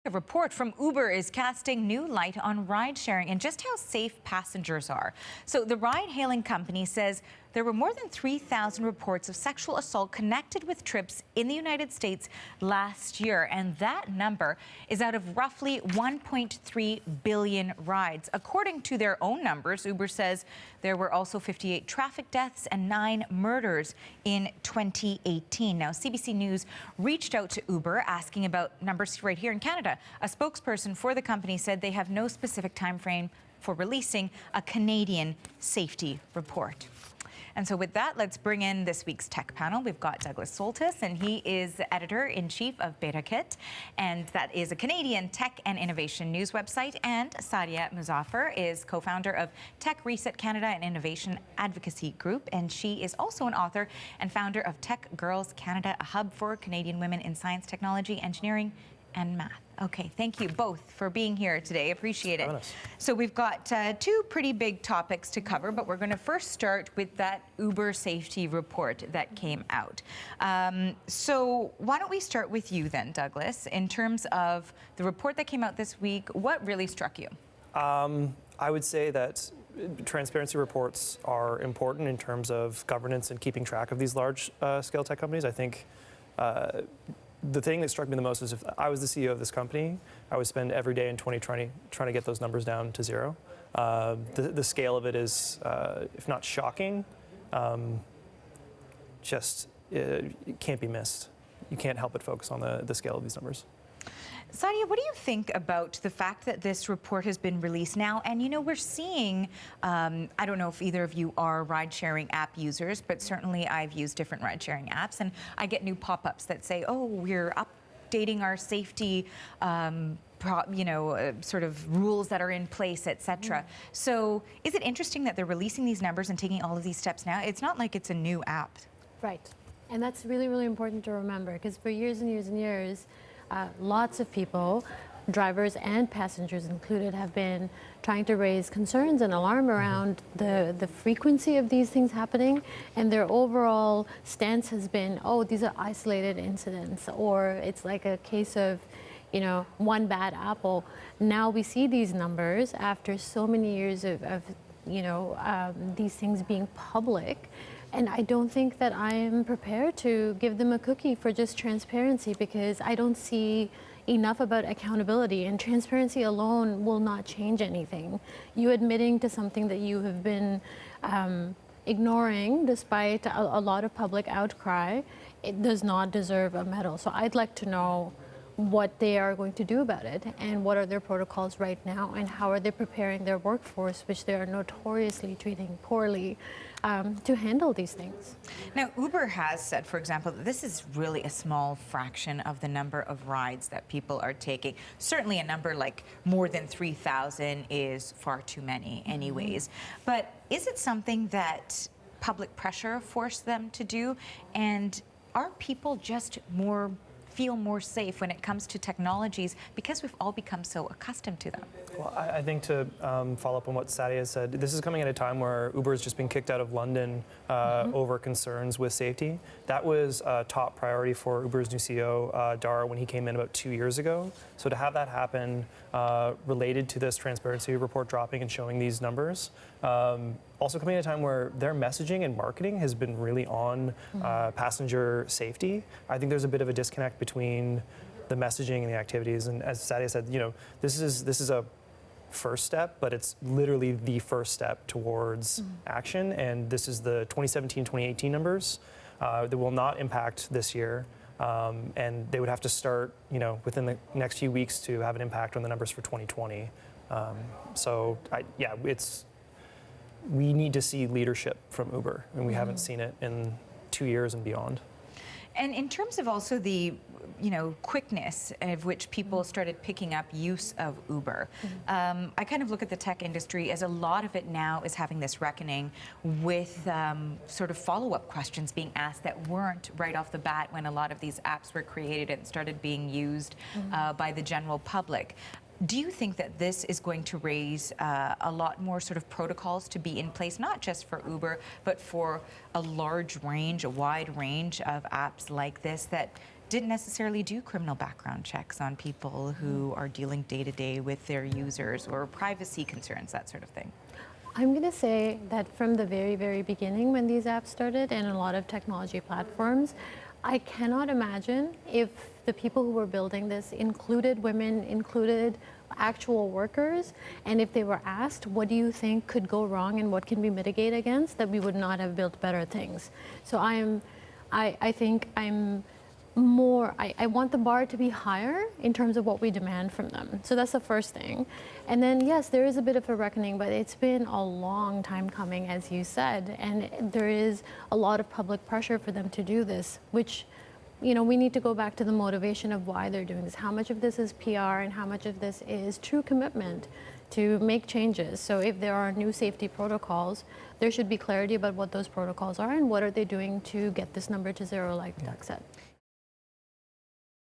A report from Uber is casting new light on ride-sharing and just how safe passengers are. So the ride-hailing company says there were more than 3,000 reports of sexual assault connected with trips in the United States last year, and that number is out of roughly 1.3 billion rides. According to their own numbers, Uber says there were also 58 traffic deaths and 9 murders in 2018. Now, CBC News reached out to Uber asking about numbers right here in Canada. A spokesperson for the company said they have no specific time frame for releasing a Canadian safety report. And so with that, let's bring in this week's tech panel. We've got Douglas Soltis, and he is editor-in-chief of BetaKit, and that is a Canadian tech and innovation news website. And Sadia Muzaffar is co-founder of Tech Reset Canada and Innovation Advocacy Group, and she is also an author and founder of Tech Girls Canada, a hub for Canadian women in science, technology, engineering, and math. Okay, thank you both for being here today. Appreciate it. So we've got two pretty big topics to cover, but we're going to first start with that Uber safety report that came out. So why don't we start with you then, Douglas, in terms of the report that came out this week. What really struck you? I would say that transparency reports are important in terms of governance and keeping track of these large-scale tech companies. I think the thing that struck me the most is if I was the CEO of this company, I would spend every day in 2020 trying to get those numbers down to zero. The scale of it is, if not shocking, it can't be missed. You can't help but focus on the scale of these numbers. Sadia, what do you think about the fact that this report has been released now? And, you know, we're seeing, I don't know if either of you are ride-sharing app users, but certainly I've used different ride-sharing apps, and I get new pop-ups that say, oh, we're updating our safety sort of rules that are in place, etc. So is it interesting that they're releasing these numbers and taking all of these steps now? It's not like it's a new app. Right. And that's really, really important to remember, because for years and years and years, lots of people, drivers and passengers included, have been trying to raise concerns and alarm around the frequency of these things happening, and their overall stance has been, oh, these are isolated incidents, or it's like a case of, you know, one bad apple. Now we see these numbers after so many years of these things being public. And I don't think that I am prepared to give them a cookie for just transparency, because I don't see enough about accountability, and transparency alone will not change anything. You admitting to something that you have been ignoring despite a lot of public outcry, it does not deserve a medal. So I'd like to know what they are going to do about it, and what are their protocols right now, and how are they preparing their workforce, which they are notoriously treating poorly, to handle these things. Now, Uber has said, for example, that this is really a small fraction of the number of rides that people are taking. Certainly a number like more than 3,000 is far too many anyways. But is it something that public pressure forced them to do? And are people just feel more safe when it comes to technologies because we've all become so accustomed to them? Well, I think to follow up on what Sadia said, this is coming at a time where Uber has just been kicked out of London over concerns with safety. That was a top priority for Uber's new CEO, Dara, when he came in about 2 years ago. So to have that happen related to this transparency report dropping and showing these numbers, also coming at a time where their messaging and marketing has been really on passenger safety. I think there's a bit of a disconnect between the messaging and the activities. And as Sadia said, you know, this is a first step, but it's literally the first step towards action. And this is the 2017-2018 numbers that will not impact this year. And they would have to start, you know, within the next few weeks to have an impact on the numbers for 2020. We need to see leadership from Uber, and we haven't seen it in 2 years and beyond. And in terms of also the, quickness of which people started picking up use of Uber, I kind of look at the tech industry as a lot of it now is having this reckoning with sort of follow-up questions being asked that weren't right off the bat when a lot of these apps were created and started being used by the general public. Do you think that this is going to raise a lot more sort of protocols to be in place, not just for Uber, but for a wide range of apps like this that didn't necessarily do criminal background checks on people who are dealing day to day with their users, or privacy concerns, that sort of thing? I'm going to say that from the very, very beginning when these apps started and a lot of technology platforms, I cannot imagine if the people who were building this included women, included actual workers, and if they were asked, what do you think could go wrong and what can we mitigate against, that we would not have built better things. So I think I'm more, I want the bar to be higher in terms of what we demand from them. So that's the first thing. And then, yes, there is a bit of a reckoning, but it's been a long time coming, as you said, and there is a lot of public pressure for them to do this, which, you know, we need to go back to the motivation of why they're doing this. How much of this is PR and how much of this is true commitment to make changes? So if there are new safety protocols, there should be clarity about what those protocols are and what are they doing to get this number to zero, like Doug said.